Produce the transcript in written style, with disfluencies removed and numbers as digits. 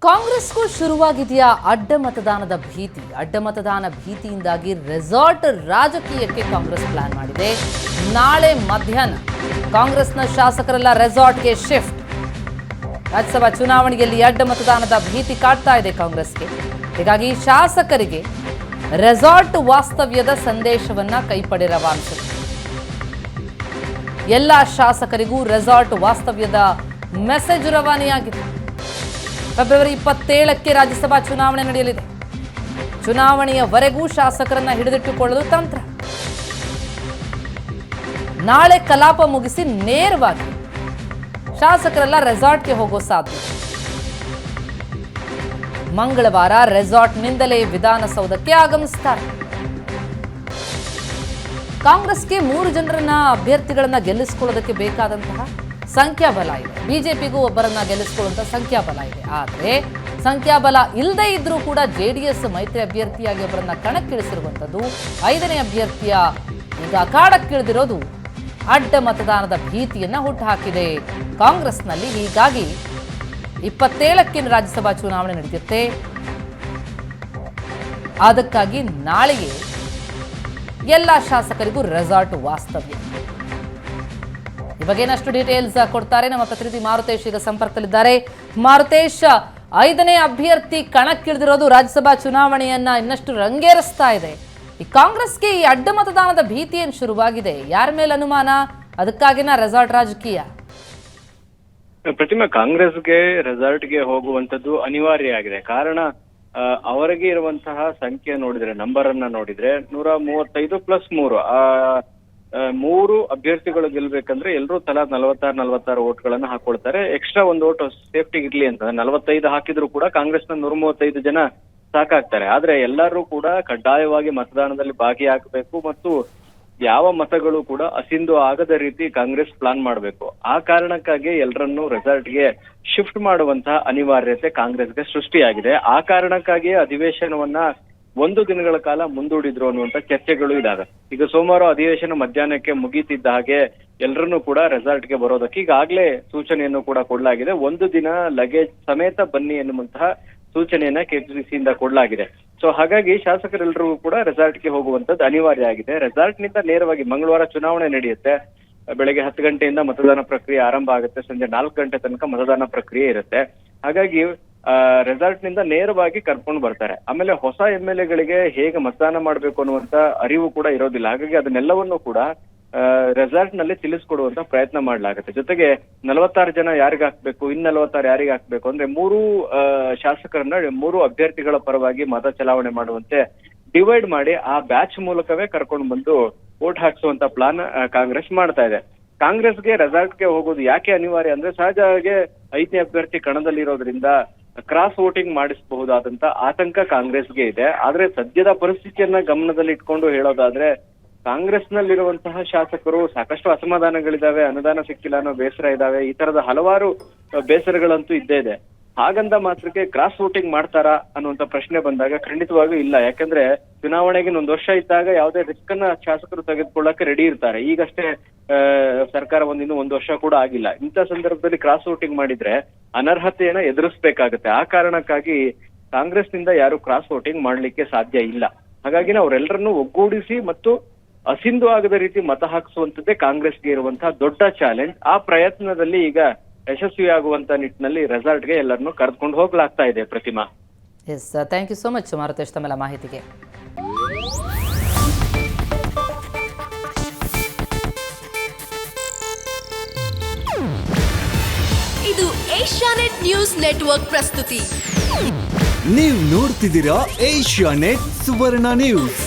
ಕಾಂಗ್ರೆಸ್ಗೂ ಶುರುವಾಗಿದೆಯಾ ಅಡ್ಡ ಮತದಾನದ ಭೀತಿ. ಅಡ್ಡ ಮತದಾನ ಭೀತಿಯಿಂದಾಗಿ ರೆಸಾರ್ಟ್ ರಾಜಕೀಯಕ್ಕೆ ಕಾಂಗ್ರೆಸ್ ಪ್ಲಾನ್ ಮಾಡಿದೆ. ನಾಳೆ ಮಧ್ಯಾಹ್ನ ಕಾಂಗ್ರೆಸ್ನ ಶಾಸಕರೆಲ್ಲ ರೆಸಾರ್ಟ್ಗೆ ಶಿಫ್ಟ್. ರಾಜ್ಯಸಭಾ ಚುನಾವಣೆಯಲ್ಲಿ ಅಡ್ಡ ಮತದಾನದ ಭೀತಿ ಕಾಡ್ತಾ ಇದೆ ಕಾಂಗ್ರೆಸ್ಗೆ. ಹೀಗಾಗಿ ಶಾಸಕರಿಗೆ ರೆಸಾರ್ಟ್ ವಾಸ್ತವ್ಯದ ಸಂದೇಶವನ್ನ ಕೈಪಡೆ ರವಾನಿಸಿದೆ. ಎಲ್ಲ ಶಾಸಕರಿಗೂ ರೆಸಾರ್ಟ್ ವಾಸ್ತವ್ಯದ ಮೆಸೇಜ್ ರವಾನೆಯಾಗಿದೆ. ಫೆಬ್ರವರಿ 27ಕ್ಕೆ ರಾಜ್ಯಸಭಾ ಚುನಾವಣೆ ನಡೆಯಲಿದೆ. ಚುನಾವಣೆಯವರೆಗೂ ಶಾಸಕರನ್ನ ಹಿಡಿದಿಟ್ಟುಕೊಳ್ಳಲು ತಂತ್ರ. ನಾಳೆ ಕಲಾಪ ಮುಗಿಸಿ ನೇರವಾಗಿ ಶಾಸಕರೆಲ್ಲ ರೆಸಾರ್ಟ್ಗೆ ಹೋಗೋ ಸಾಧ್ಯತೆ. ಮಂಗಳವಾರ ರೆಸಾರ್ಟ್ನಿಂದಲೇ ವಿಧಾನಸೌಧಕ್ಕೆ ಆಗಮಿಸುತ್ತಾರೆ. ಕಾಂಗ್ರೆಸ್ಗೆ 3 ಜನರನ್ನ ಅಭ್ಯರ್ಥಿಗಳನ್ನ ಗೆಲ್ಲಿಸಿಕೊಳ್ಳೋದಕ್ಕೆ ಬೇಕಾದಂತಹ ಸಂಖ್ಯಾಬಲ ಇದೆ. ಬಿಜೆಪಿಗೂ ಒಬ್ಬರನ್ನ ಗೆಲ್ಲಿಸಿಕೊಳ್ಳುವಂತಹ ಸಂಖ್ಯಾಬಲ ಇದೆ. ಆದರೆ ಸಂಖ್ಯಾಬಲ ಇಲ್ಲದೆ ಇದ್ರೂ ಕೂಡ ಜೆಡಿಎಸ್ ಮೈತ್ರಿ ಅಭ್ಯರ್ಥಿಯಾಗಿ ಒಬ್ಬರನ್ನ ಕಣಕ್ಕಿಳಿಸಿರುವಂಥದ್ದು. 5ನೇ ಅಭ್ಯರ್ಥಿಯ ಈಗ ಅಖಾಡಕ್ಕಿಳಿದಿರೋದು ಅಡ್ಡ ಮತದಾನದ ಭೀತಿಯನ್ನ ಹುಟ್ಟುಹಾಕಿದೆ ಕಾಂಗ್ರೆಸ್ನಲ್ಲಿ. ಹೀಗಾಗಿ 27ಕ್ಕೆ ರಾಜ್ಯಸಭಾ ಚುನಾವಣೆ ನಡೆಯುತ್ತೆ. ಅದಕ್ಕಾಗಿ ನಾಳೆಗೆ ಎಲ್ಲ ಶಾಸಕರಿಗೂ ರೆಸಾರ್ಟ್ ವಾಸ್ತವ್ಯ. ಈ ಬಗ್ಗೆ ಇನ್ನಷ್ಟು ಡೀಟೇಲ್ಸ್ ಕೊಡ್ತಾರೆ ನಮ್ಮ ಪ್ರತಿನಿಧಿ ಮಾರುತೇಶ್. ಈಗ ಸಂಪರ್ಕದಲ್ಲಿದ್ದಾರೆ. ಮಾರುತೇಶ್, 5ನೇ ಅಭ್ಯರ್ಥಿ ಕಣಕ್ಕಿಳಿದಿರೋದು ರಾಜ್ಯಸಭಾ ಚುನಾವಣೆಯನ್ನ ಇನ್ನಷ್ಟು ರಂಗೇರಿಸ್ತಾ ಇದೆ. ಈ ಕಾಂಗ್ರೆಸ್ಗೆ ಈ ಅಡ್ಡ ಮತದಾನದ ಭೀತಿ ಏನು ಶುರುವಾಗಿದೆ? ಯಾರ ಮೇಲೆ ಅನುಮಾನ? ಅದಕ್ಕಾಗಿನ ರೆಸಾರ್ಟ್ ರಾಜಕೀಯ? ಪ್ರತಿಮಾ, ಕಾಂಗ್ರೆಸ್ಗೆ ರೆಸಾರ್ಟ್ಗೆ ಹೋಗುವಂತದ್ದು ಅನಿವಾರ್ಯ ಆಗಿದೆ. ಕಾರಣ ಅವರಿಗೆ ಇರುವಂತಹ ಸಂಖ್ಯೆ ನೋಡಿದ್ರೆ, ನಂಬರ್ ಅನ್ನ ನೋಡಿದ್ರೆ 135+3 3 ಅಭ್ಯರ್ಥಿಗಳು ಗೆಲ್ಬೇಕಂದ್ರೆ ಎಲ್ಲರೂ ತಲಾ 46 ಓಟ್ಗಳನ್ನ ಹಾಕೊಳ್ತಾರೆ. ಎಕ್ಸ್ಟ್ರಾ ಒಂದು ಓಟ್ ಸೇಫ್ಟಿ ಇರ್ಲಿ ಅಂತ 45 ಹಾಕಿದ್ರು ಕೂಡ ಕಾಂಗ್ರೆಸ್ನ 135 ಜನ ಸಾಕಾಗ್ತಾರೆ. ಆದ್ರೆ ಎಲ್ಲರೂ ಕೂಡ ಕಡ್ಡಾಯವಾಗಿ ಮತದಾನದಲ್ಲಿ ಭಾಗಿಯಾಗಬೇಕು ಮತ್ತು ಯಾವ ಮತಗಳು ಕೂಡ ಅಸಿಂಧು ಆಗದ ರೀತಿ ಕಾಂಗ್ರೆಸ್ ಪ್ಲಾನ್ ಮಾಡಬೇಕು. ಆ ಕಾರಣಕ್ಕಾಗಿ ಎಲ್ಲರನ್ನೂ ರೆಸಾರ್ಟ್ಗೆ ಶಿಫ್ಟ್ ಮಾಡುವಂತಹ ಅನಿವಾರ್ಯತೆ ಕಾಂಗ್ರೆಸ್ಗೆ ಸೃಷ್ಟಿಯಾಗಿದೆ. ಆ ಕಾರಣಕ್ಕಾಗಿ ಅಧಿವೇಶನವನ್ನ 1 ದಿನಗಳ ಕಾಲ ಮುಂದೂಡಿದ್ರು ಅನ್ನುವಂತ ಚರ್ಚೆಗಳು ಇದಾವೆ. ಈಗ ಸೋಮವಾರ ಅಧಿವೇಶನ ಮಧ್ಯಾಹ್ನಕ್ಕೆ ಮುಗೀತಿದ್ದ ಹಾಗೆ ಎಲ್ಲರನ್ನೂ ಕೂಡ ರೆಸಾರ್ಟ್ಗೆ ಬರೋದಕ್ಕೆ ಈಗಾಗಲೇ ಸೂಚನೆಯನ್ನು ಕೂಡ ಕೊಡಲಾಗಿದೆ. 1 ದಿನ ಲಗೇಜ್ ಸಮೇತ ಬನ್ನಿ ಎನ್ನುವಂತಹ ಸೂಚನೆಯನ್ನ ಕೆಪಿಸಿಸಿಯಿಂದ ಕೊಡಲಾಗಿದೆ. ಸೊ ಹಾಗಾಗಿ ಶಾಸಕರೆಲ್ಲರೂ ಕೂಡ ರೆಸಾರ್ಟ್ಗೆ ಹೋಗುವಂತದ್ದು ಅನಿವಾರ್ಯ ಆಗಿದೆ. ರೆಸಾರ್ಟ್ನಿಂದ ನೇರವಾಗಿ ಮಂಗಳವಾರ ಚುನಾವಣೆ ನಡೆಯುತ್ತೆ. ಬೆಳಗ್ಗೆ 10 ಗಂಟೆಯಿಂದ ಮತದಾನ ಪ್ರಕ್ರಿಯೆ ಆರಂಭ ಆಗುತ್ತೆ. ಸಂಜೆ 4 ಗಂಟೆ ತನಕ ಮತದಾನ ಪ್ರಕ್ರಿಯೆ ಇರುತ್ತೆ. ಹಾಗಾಗಿ ರೆಸಾರ್ಟ್ ನಿಂದ ನೇರವಾಗಿ ಕರ್ಕೊಂಡು ಬರ್ತಾರೆ. ಆಮೇಲೆ ಹೊಸ MLA-ಗಳಿಗೆ ಹೇಗೆ ಮತದಾನ ಮಾಡ್ಬೇಕು ಅನ್ನುವಂತ ಅರಿವು ಕೂಡ ಇರೋದಿಲ್ಲ. ಹಾಗಾಗಿ ಅದನ್ನೆಲ್ಲವನ್ನೂ ಕೂಡ ರೆಸಾರ್ಟ್ ನಲ್ಲಿ ತಿಳಿಸ್ಕೊಡುವಂತ ಪ್ರಯತ್ನ ಮಾಡ್ಲಾಗುತ್ತೆ. ಜೊತೆಗೆ 46 ಜನ ಯಾರಿಗೆ ಹಾಕ್ಬೇಕು, 46 ಯಾರಿಗೆ ಹಾಕ್ಬೇಕು ಅಂದ್ರೆ 3 ಶಾಸಕರನ್ನ 3 ಅಭ್ಯರ್ಥಿಗಳ ಪರವಾಗಿ ಮತ ಚಲಾವಣೆ ಮಾಡುವಂತೆ ಡಿವೈಡ್ ಮಾಡಿ ಆ ಬ್ಯಾಚ್ ಮೂಲಕವೇ ಕರ್ಕೊಂಡು ಬಂದು ವೋಟ್ ಹಾಕ್ಸುವಂತ ಪ್ಲಾನ್ ಕಾಂಗ್ರೆಸ್ ಮಾಡ್ತಾ ಇದೆ. ಕಾಂಗ್ರೆಸ್ಗೆ ರೆಸಾರ್ಟ್ಗೆ ಹೋಗೋದು ಯಾಕೆ ಅನಿವಾರ್ಯ ಅಂದ್ರೆ, ಸಹಜವಾಗಿ 5ನೇ ಅಭ್ಯರ್ಥಿ ಕಣದಲ್ಲಿರೋದ್ರಿಂದ ಕ್ರಾಸ್ ವೋಟಿಂಗ್ ಮಾಡಿಸಬಹುದಾದಂತ ಆತಂಕ ಕಾಂಗ್ರೆಸ್ಗೆ ಇದೆ. ಆದ್ರೆ ಸದ್ಯದ ಪರಿಸ್ಥಿತಿಯನ್ನ ಗಮನದಲ್ಲಿ ಇಟ್ಕೊಂಡು ಹೇಳೋದಾದ್ರೆ, ಕಾಂಗ್ರೆಸ್ನಲ್ಲಿರುವಂತಹ ಶಾಸಕರು ಸಾಕಷ್ಟು ಅಸಮಾಧಾನಗಳಿದಾವೆ, ಅನುದಾನ ಸಿಕ್ಕಿಲ್ಲ ಅನ್ನೋ ಬೇಸರ ಇದಾವೆ, ಈ ತರದ ಹಲವಾರು ಬೇಸರಗಳಂತೂ ಇದ್ದೇ ಇದೆ. ಹಾಗಂದ ಮಾತ್ರಕ್ಕೆ ಕ್ರಾಸ್ ವೋಟಿಂಗ್ ಮಾಡ್ತಾರಾ ಅನ್ನುವಂತ ಪ್ರಶ್ನೆ ಬಂದಾಗ ಖಂಡಿತವಾಗಿಯೂ ಇಲ್ಲ. ಯಾಕಂದ್ರೆ ಚುನಾವಣೆಗೆ 1 ವರ್ಷ ಇದ್ದಾಗ ಯಾವುದೇ ರಿಸ್ಕ್ ಅನ್ನ ಶಾಸಕರು ತೆಗೆದುಕೊಳ್ಳಕ್ಕೆ ರೆಡಿ ಇರ್ತಾರೆ. ಈಗಷ್ಟೇ ಸರ್ಕಾರ ಇನ್ನೂ 1 ವರ್ಷ ಕೂಡ ಆಗಿಲ್ಲ. ಇಂಥ ಸಂದರ್ಭದಲ್ಲಿ ಕ್ರಾಸ್ ವೋಟಿಂಗ್ ಮಾಡಿದ್ರೆ ಅನರ್ಹತೆಯನ್ನ ಎದುರಿಸ್ಬೇಕಾಗತ್ತೆ. ಆ ಕಾರಣಕ್ಕಾಗಿ ಕಾಂಗ್ರೆಸ್ನಿಂದ ಯಾರು ಕ್ರಾಸ್ ವೋಟಿಂಗ್ ಮಾಡ್ಲಿಕ್ಕೆ ಸಾಧ್ಯ ಇಲ್ಲ. ಹಾಗಾಗಿ ಅವರೆಲ್ಲರನ್ನೂ ಒಗ್ಗೂಡಿಸಿ ಮತ್ತು ಅಸಿಂಧು ಆಗದ ರೀತಿ ಮತ ಹಾಕಿಸುವಂತದ್ದೇ ಕಾಂಗ್ರೆಸ್ಗೆ ಇರುವಂತಹ ದೊಡ್ಡ ಚಾಲೆಂಜ್. ಆ ಪ್ರಯತ್ನದಲ್ಲಿ ಈಗ ಯಶಸ್ವಿಯಾಗುವಂತ ನಿಟ್ಟಿನಲ್ಲಿ ರೆಸಾರ್ಟ್ಗೆ ಎಲ್ಲರನ್ನೂ ಕರೆದುಕೊಂಡು ಹೋಗ್ಲಾಗ್ತಾ ಇದೆ. Prathima, yes, thank you so much Maruthesh ತಮ್ಮೆಲ್ಲ ಮಾಹಿತಿಗೆ. ಇದು ಏಷ್ಯಾನೆಟ್ ನ್ಯೂಸ್ ನೆಟ್ವರ್ಕ್ ಪ್ರಸ್ತುತಿ. ನೀವು ನೋಡ್ತಿದ್ದೀರಾ ಏಷ್ಯಾನೆಟ್ ಸುವರ್ಣ ನ್ಯೂಸ್.